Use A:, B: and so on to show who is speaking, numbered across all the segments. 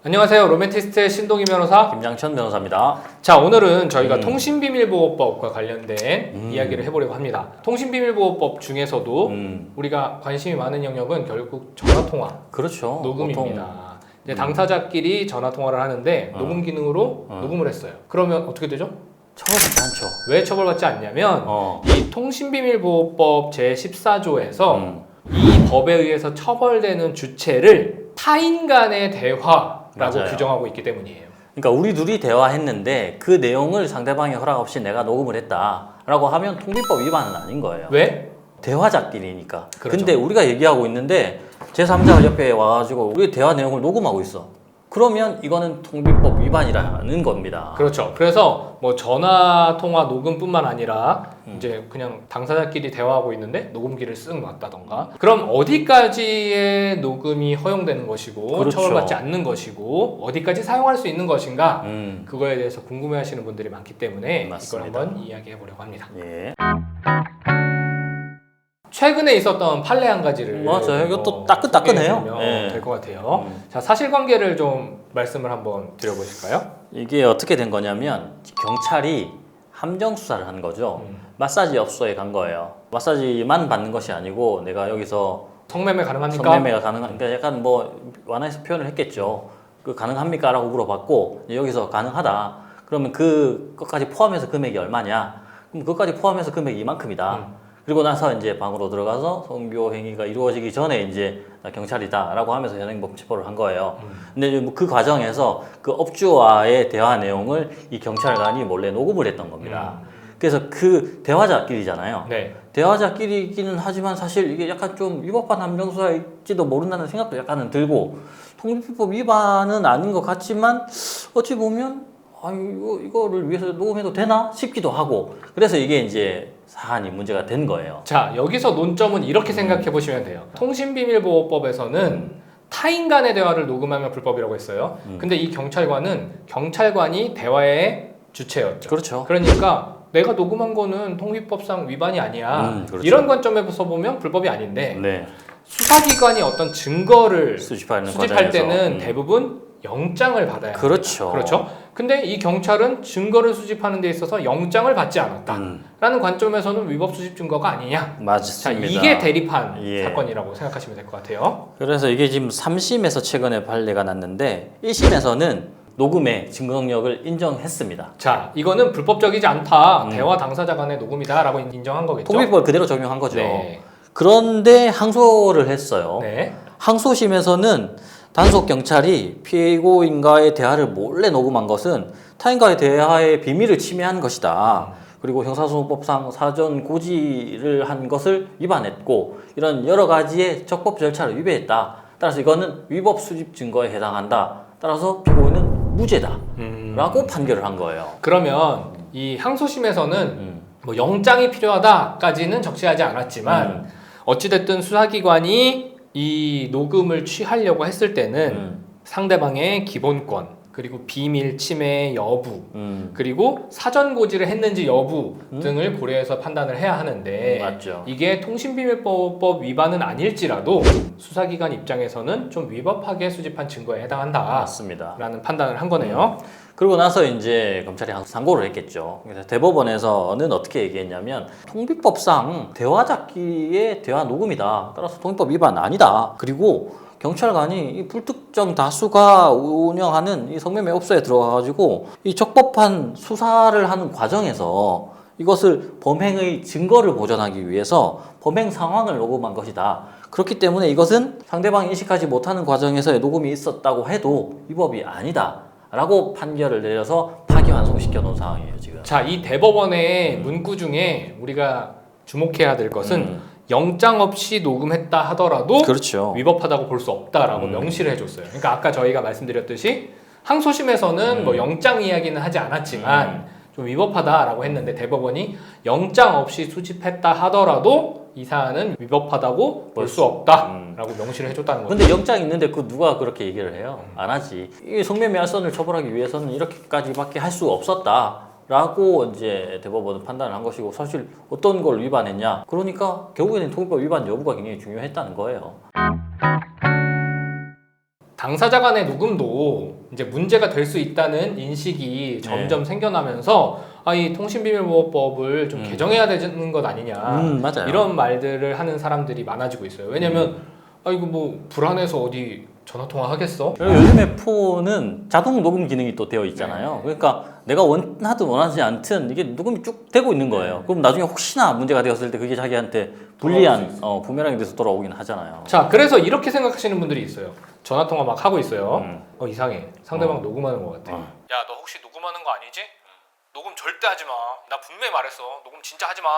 A: 안녕하세요. 로맨티스트의 신동희 변호사
B: 김장천 변호사입니다.
A: 자, 오늘은 저희가 통신비밀보호법과 관련된 이야기를 해보려고 합니다. 통신비밀보호법 중에서도 우리가 관심이 많은 영역은 결국 전화통화
B: 그렇죠.
A: 녹음입니다. 이제 당사자끼리 전화통화를 하는데 녹음 기능으로 녹음을 했어요. 그러면 어떻게 되죠?
B: 처벌받지 않죠.
A: 왜 처벌받지 않냐면 이 통신비밀보호법 제14조에서 이 법에 의해서 처벌되는 주체를 타인 간의 대화라고
B: 맞아요.
A: 규정하고 있기 때문이에요.
B: 그러니까 우리 둘이 대화했는데 그 내용을 상대방의 허락 없이 내가 녹음을 했다라고 하면 통비법 위반은 아닌 거예요.
A: 왜?
B: 대화자끼리니까.
A: 그렇죠.
B: 근데 우리가 얘기하고 있는데 제3자가 옆에 와가지고 우리 대화 내용을 녹음하고 있어. 그러면 이거는 통비법 위반이라는 겁니다.
A: 그렇죠. 그래서 뭐 전화 통화 녹음뿐만 아니라 이제 그냥 당사자끼리 대화하고 있는데 녹음기를 쓱 놨다던가. 그럼 어디까지의 녹음이 허용되는 것이고
B: 그렇죠.
A: 처벌받지 않는 것이고 어디까지 사용할 수 있는 것인가? 그거에 대해서 궁금해하시는 분들이 많기 때문에
B: 맞습니다.
A: 이걸 한번 이야기해 보려고 합니다.
B: 예.
A: 최근에 있었던 판례 한 가지를
B: 맞아요. 이것도 따끈따끈해요. 예.
A: 될 것 같아요. 자, 사실관계를 좀 말씀을 한번 드려보실까요?
B: 이게 어떻게 된 거냐면 경찰이 함정 수사를 한 거죠. 마사지 업소에 간 거예요. 마사지만 받는 것이 아니고 내가 여기서
A: 성매매 가능합니까?
B: 성매매가 가능하니까 약간 뭐 완화해서 표현을 했겠죠. 그 가능합니까? 라고 물어봤고 여기서 가능하다. 그러면 그것까지 포함해서 금액이 얼마냐? 그럼 그것까지 포함해서 금액이 이만큼이다. 그리고 나서 이제 방으로 들어가서 성교 행위가 이루어지기 전에 이제 경찰이다라고 하면서 현행범 체포를 한 거예요. 근데 그 과정에서 그 업주와의 대화 내용을 이 경찰관이 몰래 녹음을 했던 겁니다. 그래서 그 대화자끼리잖아요.
A: 네.
B: 대화자끼리기는 하지만 사실 이게 약간 좀 위법한 함정수사일지도 모른다는 생각도 약간은 들고 통비법 위반은 아닌 것 같지만 어찌 보면 이거를 위해서 녹음해도 되나 싶기도 하고 그래서 이게 이제 사안이 문제가 된 거예요.
A: 자, 여기서 논점은 이렇게 생각해 보시면 돼요. 통신비밀보호법에서는 타인 간의 대화를 녹음하면 불법이라고 했어요. 근데 이 경찰관이 대화의 주체였죠.
B: 그렇죠.
A: 그러니까 내가 녹음한 거는 통비법상 위반이 아니야.
B: 그렇죠.
A: 이런 관점에서 보면 불법이 아닌데
B: 네.
A: 수사기관이 어떤 증거를 수집할
B: 과정에서.
A: 때는 대부분 영장을 받아야 합니다.
B: 그렇죠.
A: 그렇죠. 근데 이 경찰은 증거를 수집하는 데 있어서 영장을 받지 않았다라는 관점에서는 위법 수집 증거가 아니냐.
B: 맞습니다.
A: 자, 이게 대립한
B: 예.
A: 사건이라고 생각하시면 될 것 같아요.
B: 그래서 이게 지금 3심에서 최근에 판례가 났는데 1심에서는 녹음의 증거 능력을 인정했습니다.
A: 자, 이거는 불법적이지 않다. 대화 당사자 간의 녹음이다라고 인정한 거겠죠.
B: 통비법을 그대로 적용한 거죠.
A: 네.
B: 그런데 항소를 했어요.
A: 네.
B: 항소심에서는 단속 경찰이 피고인과의 대화를 몰래 녹음한 것은 타인과의 대화의 비밀을 침해한 것이다. 그리고 형사소송법상 사전 고지를 한 것을 위반했고 이런 여러 가지의 적법 절차를 위배했다. 따라서 이거는 위법 수집 증거에 해당한다. 따라서 피고인은 무죄다. 라고 판결을 한 거예요.
A: 그러면 이 항소심에서는 뭐 영장이 필요하다까지는 적시하지 않았지만 어찌됐든 수사기관이 이 녹음을 취하려고 했을 때는 상대방의 기본권 그리고 비밀 침해 여부 그리고 사전 고지를 했는지 여부 등을 고려해서 판단을 해야 하는데
B: 맞죠.
A: 이게 통신비밀법 위반은 아닐지라도 수사기관 입장에서는 좀 위법하게 수집한 증거에 해당한다.
B: 맞습니다.
A: 라는 판단을 한 거네요.
B: 그러고 나서 이제 검찰이 상고를 했겠죠. 그래서 대법원에서는 어떻게 얘기했냐면 통비법상 대화자끼의 대화 녹음이다. 따라서 통비법 위반 아니다. 그리고 경찰관이 이 불특정 다수가 운영하는 이 성매매 업소에 들어가가지고 이 적법한 수사를 하는 과정에서 이것을 범행의 증거를 보존하기 위해서 범행 상황을 녹음한 것이다. 그렇기 때문에 이것은 상대방이 인식하지 못하는 과정에서의 녹음이 있었다고 해도 위법이 아니다. 라고 판결을 내려서 파기환송시켜 놓은 상황이에요, 지금.
A: 자, 이 대법원의 문구 중에 우리가 주목해야 될 것은 영장 없이 녹음했다 하더라도
B: 그렇죠.
A: 위법하다고 볼 수 없다라고 명시를 해줬어요. 그러니까 아까 저희가 말씀드렸듯이 항소심에서는 뭐 영장 이야기는 하지 않았지만 좀 위법하다라고 했는데 대법원이 영장 없이 수집했다 하더라도 이 사안은 위법하다고 볼 수 없다라고 명시를 해줬다는 거죠.
B: 근데 영장이 있는데 그 누가 그렇게 얘기를 해요? 안 하지. 이 성매매 알선을 처벌하기 위해서는 이렇게까지밖에 할 수 없었다라고 이제 대법원은 판단을 한 것이고 사실 어떤 걸 위반했냐? 그러니까 결국에는 통비법 위반 여부가 굉장히 중요했다는 거예요.
A: 당사자 간의 녹음도 이제 문제가 될 수 있다는 인식이 점점 생겨나면서 이 통신비밀보호법을 좀 개정해야 되는 것 아니냐
B: 맞아요.
A: 이런 말들을 하는 사람들이 많아지고 있어요. 왜냐면 이거 뭐 불안해서 어디 전화 통화 하겠어?
B: 그리고 요즘에 폰은 자동 녹음 기능이 또 되어 있잖아요. 그러니까 내가 원하든 원하지 않든 이게 녹음이 쭉 되고 있는 거예요. 그럼 나중에 혹시나 문제가 되었을 때 그게 자기한테 불리한 부메랑이 돼서 돌아오긴 하잖아요.
A: 자, 그래서 이렇게 생각하시는 분들이 있어요. 전화 통화 막 하고 있어요. 이상해. 상대방 녹음하는 것 같아. 야, 너 혹시 녹음하는 거 아니지? 녹음 절대 하지 마. 나 분명히 말했어. 녹음 진짜 하지 마.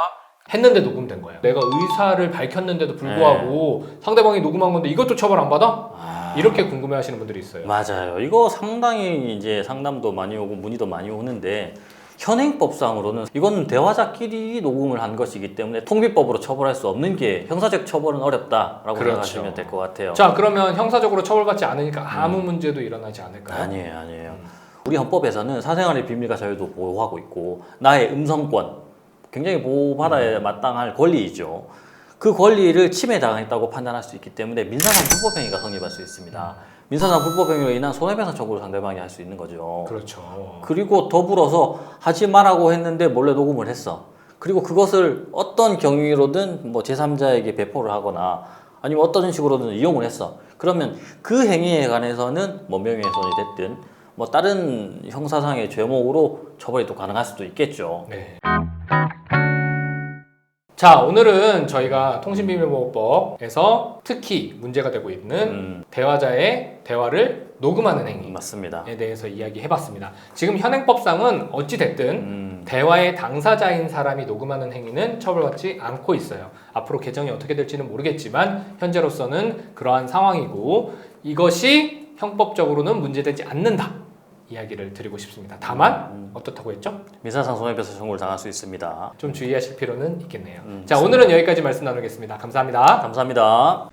A: 했는데 녹음된 거예요. 내가 의사를 밝혔는데도 불구하고 상대방이 녹음한 건데 이것도 처벌 안 받아? 이렇게 궁금해하시는 분들이 있어요.
B: 맞아요. 이거 상당히 이제 상담도 많이 오고 문의도 많이 오는데 현행법상으로는 이건 대화자끼리 녹음을 한 것이기 때문에 통비법으로 처벌할 수 없는 게 형사적 처벌은 어렵다라고 생각하시면 될 것 같아요.
A: 자, 그러면 형사적으로 처벌받지 않으니까 아무 문제도 일어나지 않을까요?
B: 아니에요. 우리 헌법에서는 사생활의 비밀과 자유도 보호하고 있고 나의 음성권 굉장히 보호받아야 마땅할 권리이죠. 그 권리를 침해당했다고 판단할 수 있기 때문에 민사상 불법행위가 성립할 수 있습니다. 민사상 불법행위로 인한 손해배상 청구를 상대방이 할 수 있는 거죠.
A: 그렇죠.
B: 그리고 더불어서 하지 말라고 했는데 몰래 녹음을 했어. 그리고 그것을 어떤 경위로든 뭐 제3자에게 배포를 하거나 아니면 어떤 식으로든 이용을 했어. 그러면 그 행위에 관해서는 뭐 명예훼손이 됐든 뭐 다른 형사상의 죄목으로 처벌이 또 가능할 수도 있겠죠.
A: 네. 자, 오늘은 저희가 통신비밀보호법에서 특히 문제가 되고 있는 대화자의 대화를 녹음하는 행위에
B: 맞습니다.
A: 대해서 이야기해봤습니다. 지금 현행법상은 어찌됐든 대화의 당사자인 사람이 녹음하는 행위는 처벌받지 않고 있어요. 앞으로 개정이 어떻게 될지는 모르겠지만 현재로서는 그러한 상황이고 이것이 형법적으로는 문제되지 않는다. 이야기를 드리고 싶습니다. 다만 어떻다고 했죠?
B: 민사상 손해배상 청구를 당할 수 있습니다.
A: 좀 주의하실 필요는 있겠네요. 자, 오늘은 여기까지 말씀 나누겠습니다. 감사합니다.
B: 감사합니다.